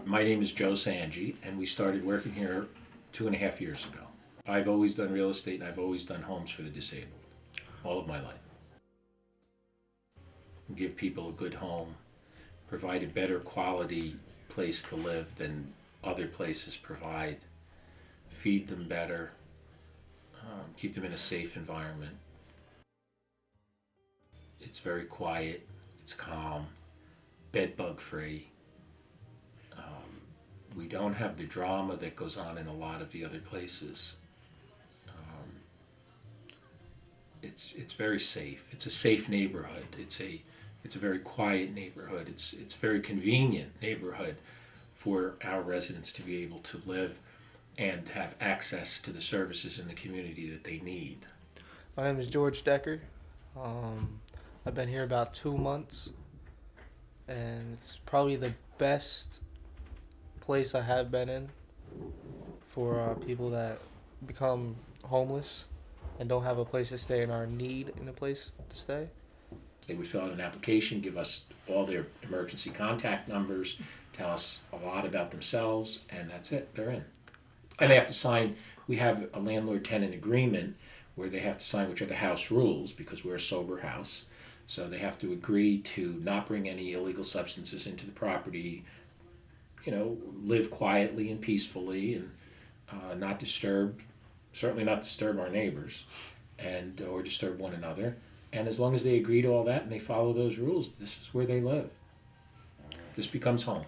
My name is Joe Sanji, and we started working here 2.5 years ago. I've always done real estate and I've always done homes for the disabled, all of my life. Give people a good home, provide a better quality place to live than other places provide, feed them better, keep them in a safe environment. It's very quiet, it's calm, bed bug free. We don't have the drama that goes on in a lot of the other places. It's very safe. It's a safe neighborhood. It's a very quiet neighborhood. It's a very convenient neighborhood for our residents to be able to live and have access to the services in the community that they need. My name is George Decker. I've been here about 2 months, and it's probably the best place I have been in for people that become homeless and don't have a place to stay and are in need in a place to stay. They would fill out an application, give us all their emergency contact numbers, tell us a lot about themselves, and that's it. They're in. And they have to sign. We have a landlord-tenant agreement where they have to sign, which are the house rules, because we're a sober house. So they have to agree to not bring any illegal substances into the property, live quietly and peacefully, and not disturb, certainly not disturb our neighbors, and or disturb one another. And as long as they agree to all that and they follow those rules, this is where they live. This becomes home.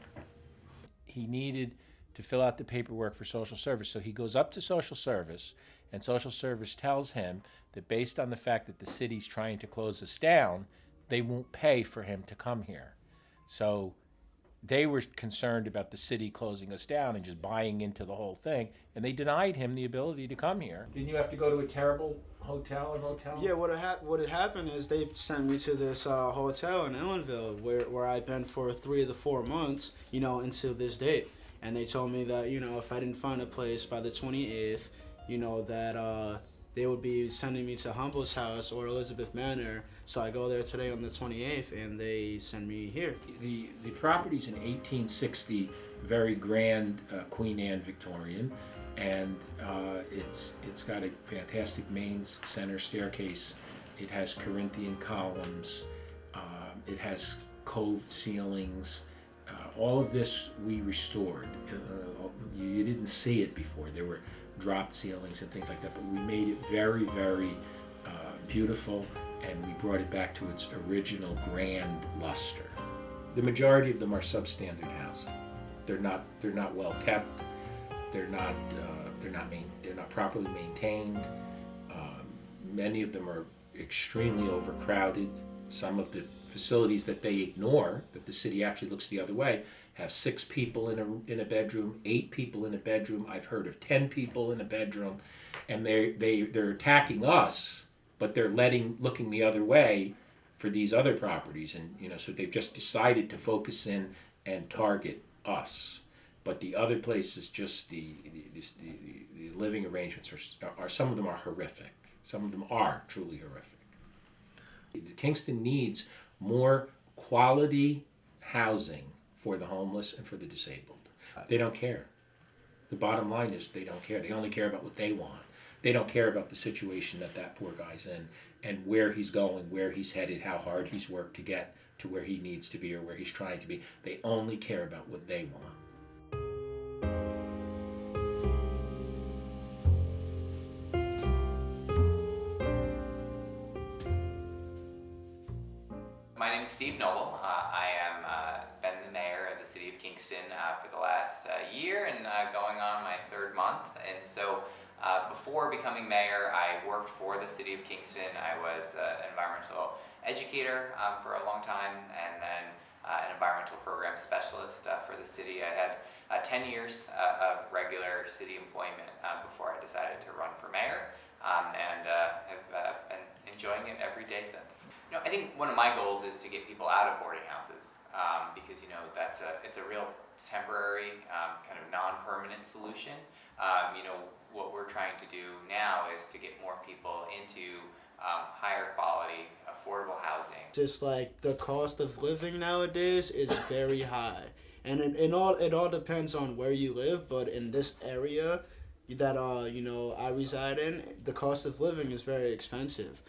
He needed to fill out the paperwork for social service. So he goes up to social service, and social service tells him that based on the fact that the city's trying to close us down, they won't pay for him to come here. So they were concerned about the city closing us down and just buying into the whole thing, and they denied him the ability to come here. Didn't you have to go to a terrible hotel or motel? Yeah, what had happened is they sent me to this hotel in Ellenville where I've been for 3 of the 4 months, until this date. And they told me that, if I didn't find a place by the 28th, that they would be sending me to Humble's house or Elizabeth Manor. So I go there today on the 28th, and they send me here. The property's an 1860, very grand Queen Anne Victorian, and it's got a fantastic main center staircase. It has Corinthian columns. It has coved ceilings. All of this we restored. You didn't see it before. There were dropped ceilings and things like that, but we made it very, very beautiful, and we brought it back to its original grand luster. The majority of them are substandard housing. They're not well kept. They're not properly maintained. Many of them are extremely overcrowded. Some of the facilities that they ignore, that the city actually looks the other way, have 6 people in a bedroom, 8 people in a bedroom. I've heard of 10 people in a bedroom, and they're attacking us, but they're looking the other way for these other properties, and so they've just decided to focus in and target us. But the other places, just the living arrangements are some of them are horrific. Some of them are truly horrific. Kingston needs more quality housing for the homeless and for the disabled. They don't care. The bottom line is they don't care. They only care about what they want. They don't care about the situation that poor guy's in and where he's going, where he's headed, how hard he's worked to get to where he needs to be or where he's trying to be. They only care about what they want. My name is Steve Noble. I am been the mayor of the city of Kingston for the last year and going on my 3rd month. And so before becoming mayor, I worked for the city of Kingston. I was an environmental educator for a long time, and then an environmental program specialist for the city. I had 10 years of regular city employment before I decided to run for mayor, and have been enjoying it every day since. I think one of my goals is to get people out of boarding houses because it's a real temporary kind of non-permanent solution. What we're trying to do now is to get more people into higher quality, affordable housing. Just like the cost of living nowadays is very high. And it all depends on where you live, but in this area that I reside in, the cost of living is very expensive.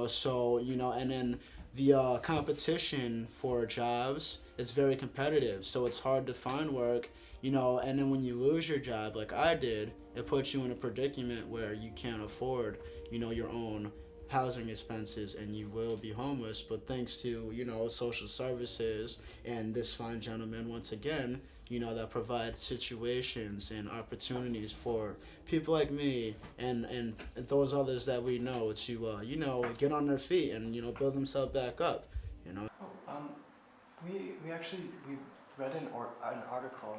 So and then the competition for jobs, it's very competitive, so it's hard to find work. And then when you lose your job like I did, it puts you in a predicament where you can't afford your own housing expenses, and you will be homeless. But thanks to social services and this fine gentleman once again, that provide situations and opportunities for people like me and those others that we know to get on their feet and build themselves back up. We read an article.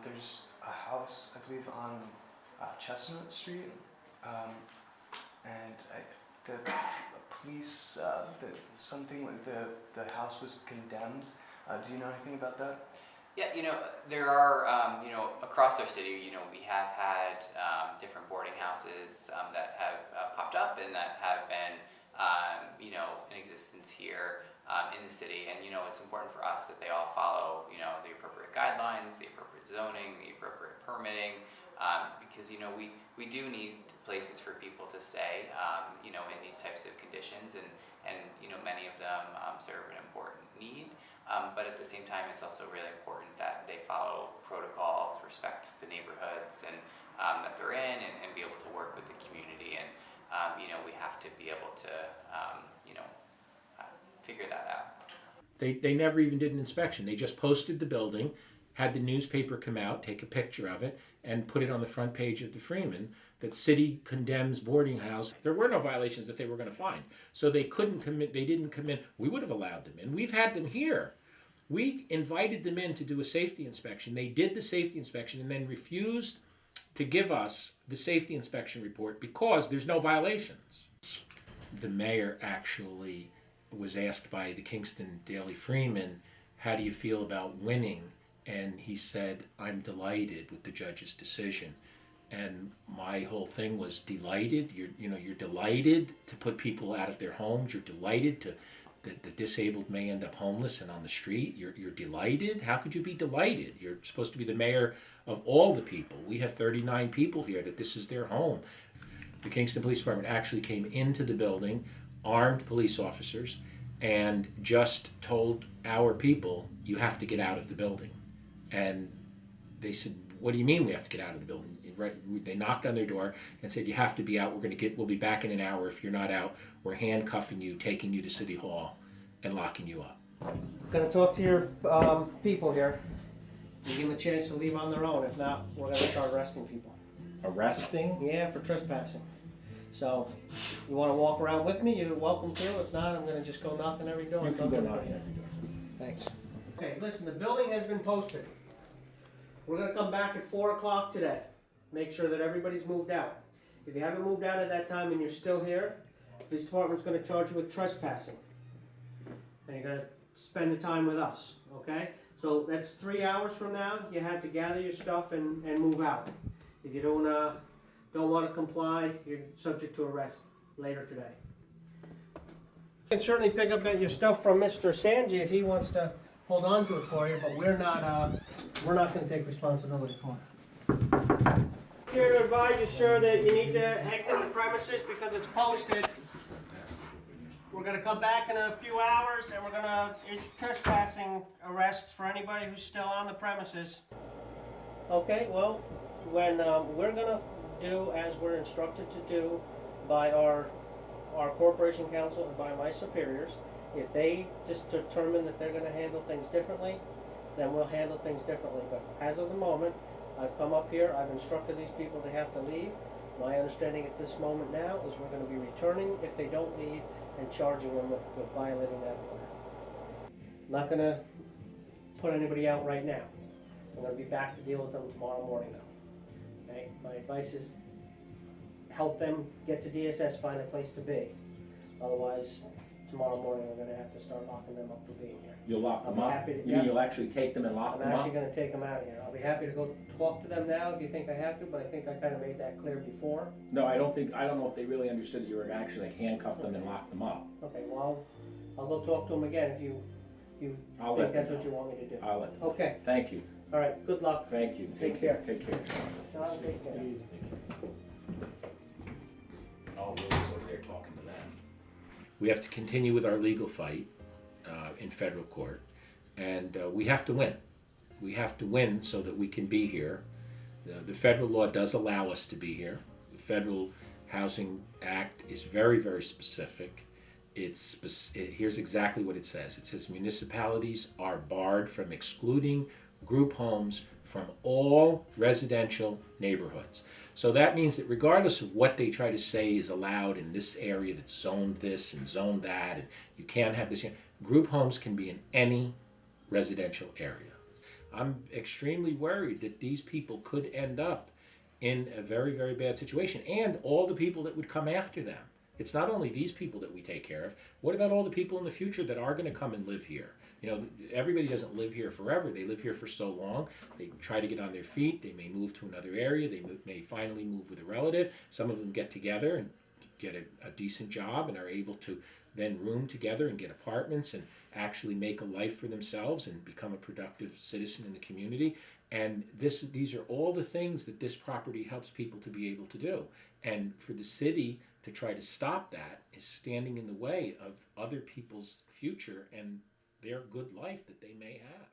There's a house, I believe, on Chestnut Street, and the police, the house was condemned. Do you know anything about that? Yeah, there are, across our city, we have had different boarding houses that have popped up and that have been, in existence here in the city. And, it's important for us that they all follow, the appropriate guidelines, the appropriate zoning, the appropriate permitting, because, we do need places for people to stay, in these types of conditions. And many of them serve an important need. But at the same time, it's also really important that they follow protocols, respect the neighborhoods and that they're in, and be able to work with the community. And we have to be able to figure that out. They never even did an inspection. They just posted the building, had the newspaper come out, take a picture of it, and put it on the front page of the Freeman that city condemns boarding house. There were no violations that they were going to find. So they couldn't commit, they didn't come in. We would have allowed them in. We've had them here. We invited them in to do a safety inspection. They did the safety inspection and then refused to give us the safety inspection report because there's no violations. The mayor actually was asked by the Kingston Daily Freeman, how do you feel about winning? And he said, I'm delighted with the judge's decision. And my whole thing was delighted. You're delighted to put people out of their homes. You're delighted that the disabled may end up homeless and on the street. You're delighted. How could you be delighted? You're supposed to be the mayor of all the people. We have 39 people here that this is their home. The Kingston Police Department actually came into the building, armed police officers, and just told our people, you have to get out of the building. And they said, what do you mean we have to get out of the building? Right? They knocked on their door and said, you have to be out. We'll be back in an hour. If you're not out, we're handcuffing you, taking you to City Hall, and locking you up. I'm going to talk to your people here. You give them a chance to leave on their own. If not, we're going to start arresting people. Arresting? Yeah, for trespassing. So, you want to walk around with me? You're welcome to. If not, I'm going to just go knock on every door. You can go knocking every door. Thanks. Okay, listen, the building has been posted. We're going to come back at 4 o'clock today. Make sure that everybody's moved out. If you haven't moved out at that time and you're still here, the police department's going to charge you with trespassing. And you're going to spend the time with us, okay? So that's 3 hours from now. You have to gather your stuff and move out. If you don't want to comply, you're subject to arrest later today. You can certainly pick up your stuff from Mr. Sanji if he wants to hold on to it for you, but we're not going to take responsibility for it. Here to advise you, sir, that you need to exit the premises because it's posted. We're going to come back in a few hours and we're going to issue trespassing arrests for anybody who's still on the premises. Okay, well, when we're going to do as we're instructed to do by our corporation counsel and by my superiors. If they just determine that they're going to handle things differently, then we'll handle things differently. But as of the moment, I've come up here, I've instructed these people they have to leave. My understanding at this moment now is we're going to be returning if they don't leave and charging them with violating that order. I'm not going to put anybody out right now. I'm going to be back to deal with them tomorrow morning though. Okay? My advice is help them get to DSS, find a place to be. Otherwise, tomorrow morning I'm going to have to start locking them up for being here. You'll lock them I'm up? happy to- You mean you'll actually take them and lock I'm them up? actually going to take them out of here. I'll be happy to go talk to them now if you think I have to, but I think I kind of made that clear before. No, I don't know if they really understood that you were actually like handcuff them and lock them up. Okay, well, I'll go talk to them again if you you I'll think let that's them what you want me to do. I'll let them. Okay, Thank you. all right, good luck. Thank you. Take care. Take care. John, take care. Oh, Will's over there talking to them. We have to continue with our legal fight in federal court, and we have to win. We have to win so that we can be here. The federal law does allow us to be here. The Federal Housing Act is very, very specific. Here's exactly what it says. It says municipalities are barred from excluding group homes from all residential neighborhoods. So that means that regardless of what they try to say is allowed in this area that's zoned this and zoned that, and you can't have this, group homes can be in any residential area. I'm extremely worried that these people could end up in a very, very bad situation, and all the people that would come after them. It's not only these people that we take care of. What about all the people in the future that are going to come and live here? You know, everybody doesn't live here forever. They live here for so long. They try to get on their feet. They may move to another area. They may finally move with a relative. Some of them get together and get a decent job and are able to then room together and get apartments and actually make a life for themselves and become a productive citizen in the community. And these are all the things that this property helps people to be able to do. And for the city to try to stop that is standing in the way of other people's future and their good life that they may have.